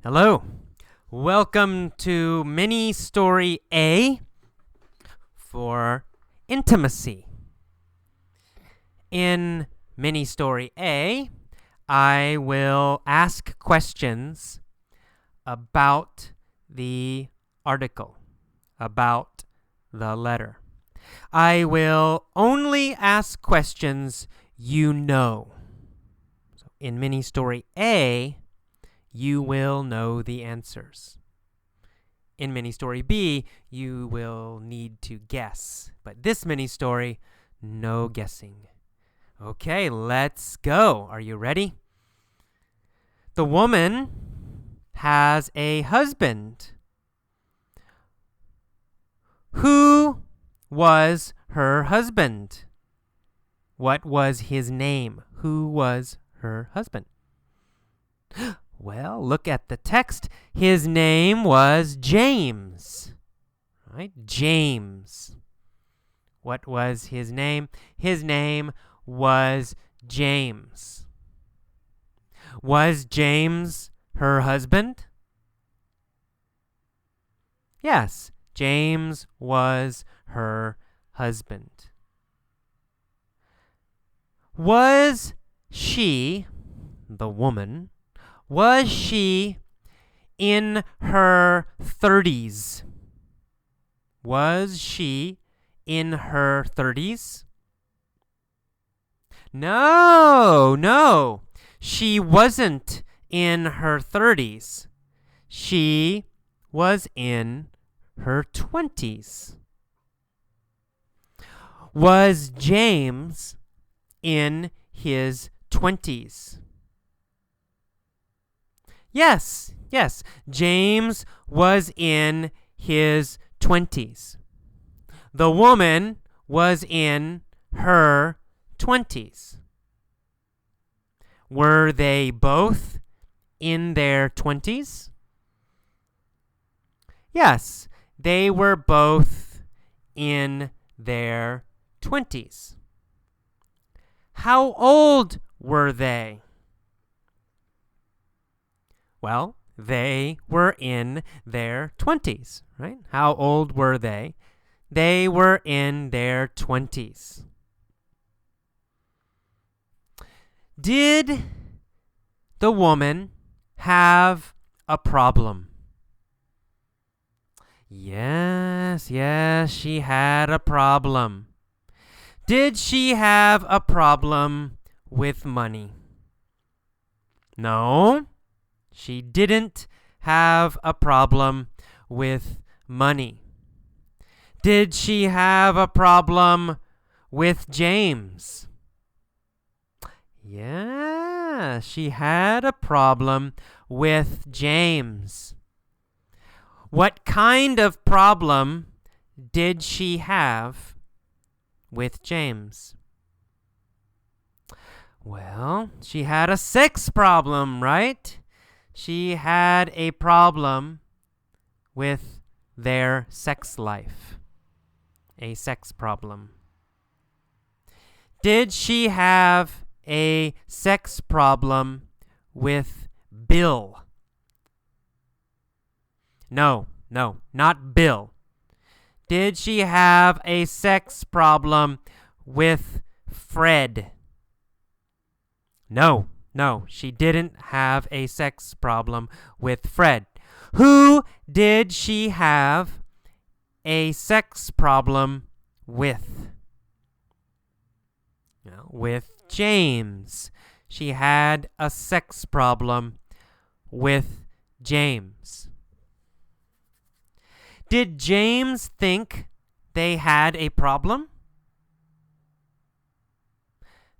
Hello. Welcome to Mini Story A for intimacy. In Mini Story A, I will ask questions about the article, about the letter. I will only ask questions you know. So in Mini Story A, you will know the answers. In mini story B, you will need to guess. But this mini story, no guessing. Okay, let's go. Are you ready? The woman has a husband. Who was her husband? What was his name? Who was her husband? Well, look at the text. His name was James. Right? James. What was his name? His name was James. Was James her husband? Yes, James was her husband. Was she, the woman, was she in her 30s? Was she in her 30s? No. She wasn't in her 30s. She was in her 20s. Was James in his 20s? Yes, James was in his 20s. The woman was in her 20s. Were they both in their 20s? Yes, they were both in their 20s. How old were they? Well, they were in their 20s, right? How old were they? They were in their 20s. Did the woman have a problem? Yes, she had a problem. Did she have a problem with money? No. She didn't have a problem with money. Did she have a problem with James? Yeah, she had a problem with James. What kind of problem did she have with James? Well, she had a sex problem, right? She had a problem with their sex life. A sex problem. Did she have a sex problem with Bill? No, not Bill. Did she have a sex problem with Fred? No, she didn't have a sex problem with Fred. Who did she have a sex problem with? With James. She had a sex problem with James. Did James think they had a problem?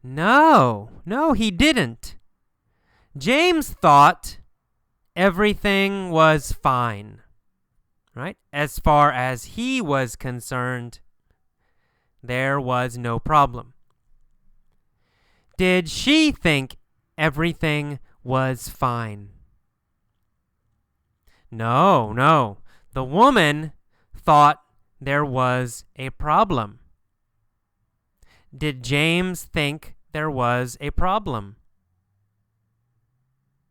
No, he didn't. James thought everything was fine, right? As far as he was concerned, there was no problem. Did she think everything was fine? No. The woman thought there was a problem. Did James think there was a problem?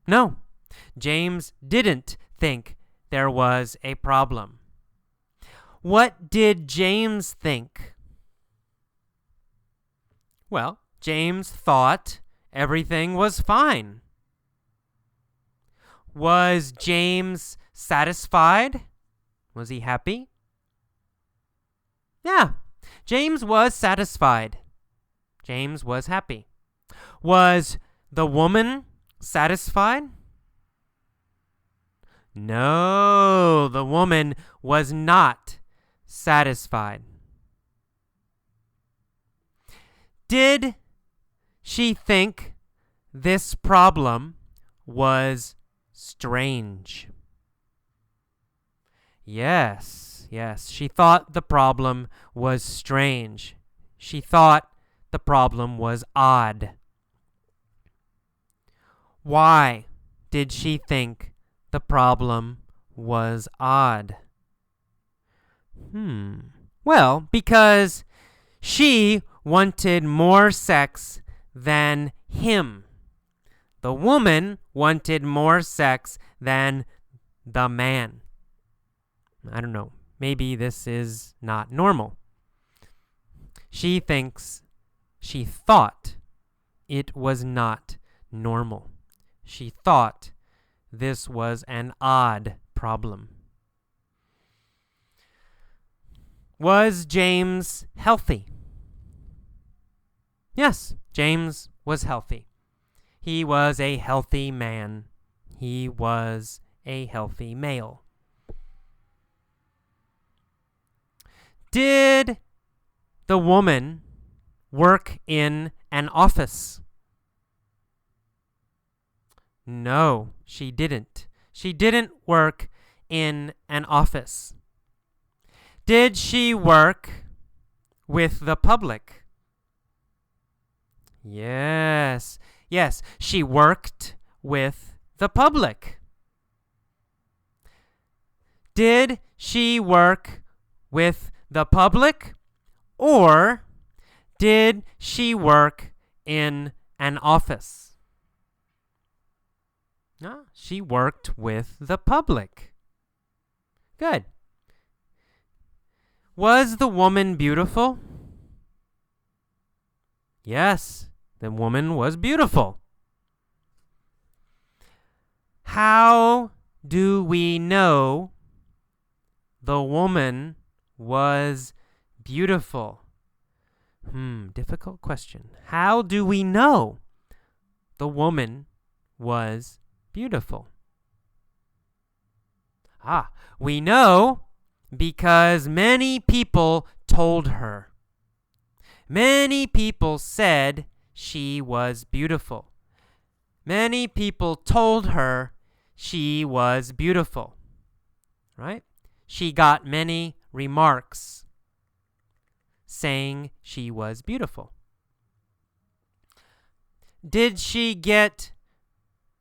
No. James didn't think there was a problem. What did James think? Well, James thought everything was fine. Was James satisfied? Was he happy? Yeah, James was satisfied. James was happy. Was the woman satisfied? No, the woman was not satisfied. Did she think this problem was strange? Yes, she thought the problem was strange. She thought the problem was odd. Why did she think the problem was odd? Well, because she wanted more sex than him. The woman wanted more sex than the man. I don't know. Maybe this is not normal. She thought it was not normal. She thought this was an odd problem. Was James healthy? Yes, James was healthy. He was a healthy man. He was a healthy male. Did the woman work in an office? No, she didn't. She didn't work in an office. Did she work with the public? Yes, she worked with the public. Did she work with the public, or did she work in an office? No, she worked with the public. Good. Was the woman beautiful? Yes, the woman was beautiful. How do we know the woman was beautiful? Difficult question. How do we know the woman was beautiful? We know because many people told her. Many people said she was beautiful. Many people told her she was beautiful. Right? She got many remarks saying she was beautiful. Did she get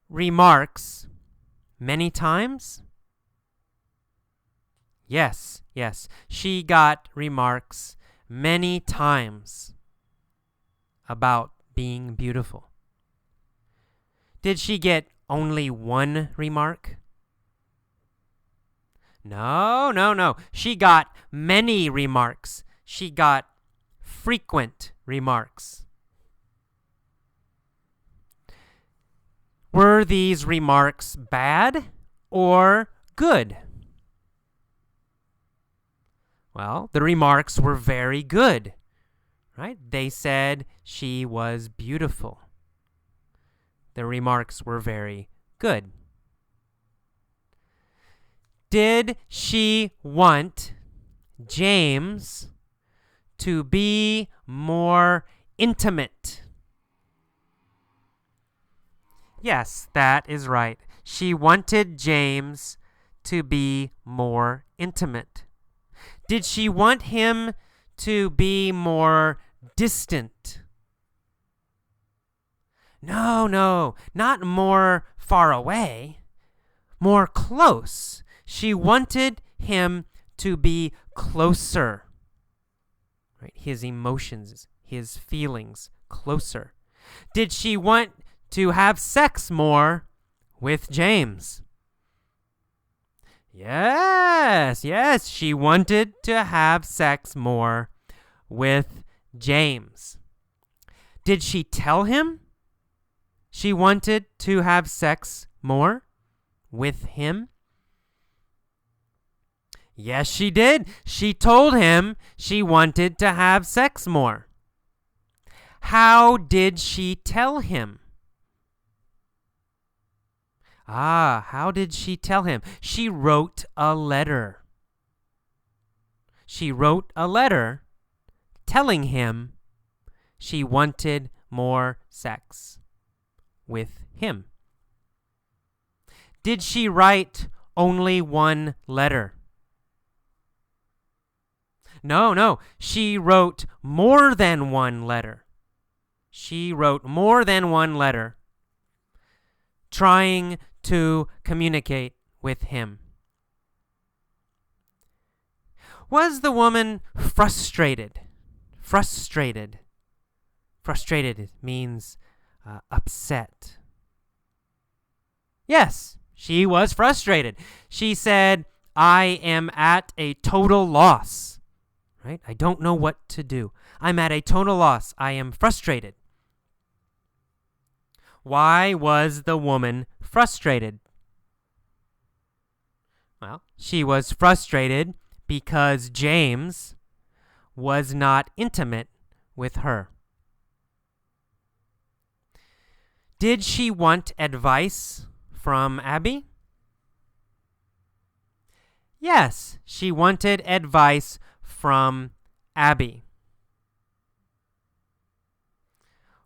remarks many times? Yes. She got remarks many times about being beautiful. Did she get only one remark? No. She got many remarks. She got frequent remarks. Were these remarks bad or good? Well, the remarks were very good, right? They said she was beautiful. The remarks were very good. Did she want James to be more intimate? Yes, that is right. She wanted James to be more intimate. Did she want him to be more distant? No, not more far away, more close. She wanted him to be closer. Right? His emotions, his feelings, closer. Did she want to have sex more with James. Yes, she wanted to have sex more with James. Did she tell him she wanted to have sex more with him? Yes, she did. She told him she wanted to have sex more. How did she tell him? How did she tell him? She wrote a letter. She wrote a letter telling him she wanted more sex with him. Did she write only one letter? No. She wrote more than one letter. She wrote more than one letter trying to communicate with him. Was the woman frustrated? Frustrated means upset. Yes, she was frustrated. She said, I am at a total loss. Right? I don't know what to do. I'm at a total loss. I am frustrated. Why was the woman frustrated? Well, she was frustrated because James was not intimate with her. Did she want advice from Abby? Yes, she wanted advice from Abby.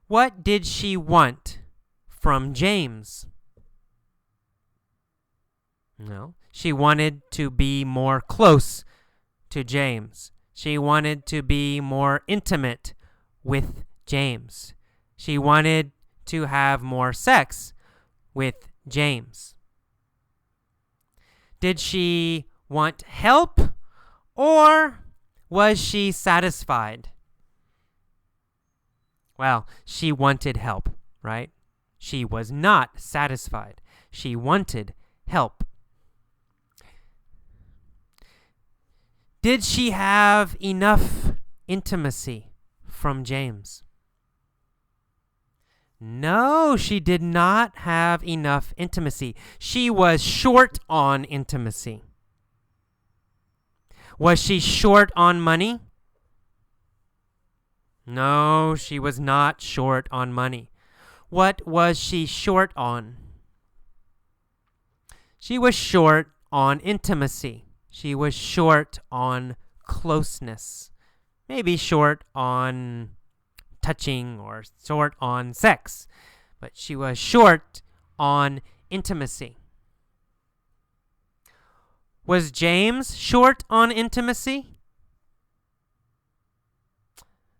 What did she want from James? No, she wanted to be more close to James. She wanted to be more intimate with James. She wanted to have more sex with James. Did she want help or was she satisfied? Well, she wanted help, right? She was not satisfied. She wanted help. Did she have enough intimacy from James? No, she did not have enough intimacy. She was short on intimacy. Was she short on money? No, she was not short on money. What was she short on? She was short on intimacy. She was short on closeness. Maybe short on touching or short on sex. But she was short on intimacy. Was James short on intimacy?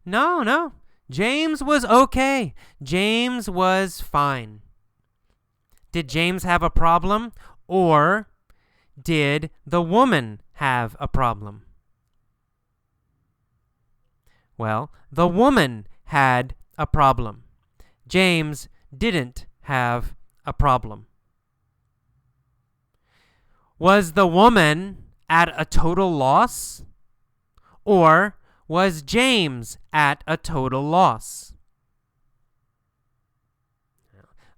No. James was okay. James was fine. Did James have a problem, or did the woman have a problem? Well, the woman had a problem. James didn't have a problem. Was the woman at a total loss, or was James at a total loss?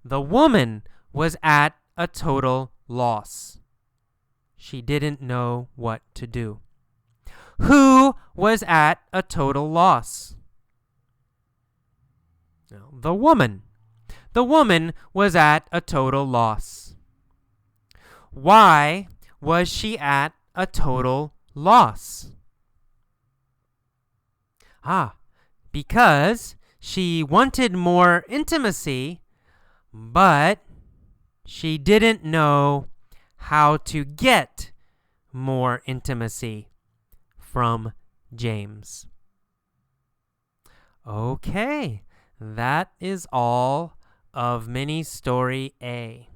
The woman was at a total loss. She didn't know what to do. Who was at a total loss? The woman. The woman was at a total loss. Why was she at a total loss? Because she wanted more intimacy, but she didn't know how to get more intimacy from James. Okay, that is all of mini story A.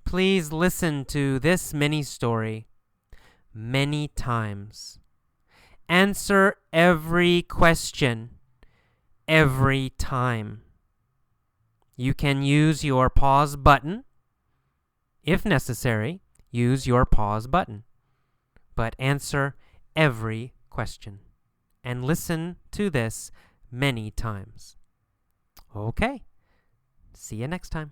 Please listen to this mini story many times. Answer every question every time. You can use your pause button If necessary, use your pause button. But answer every question. And listen to this many times. Okay. See you next time.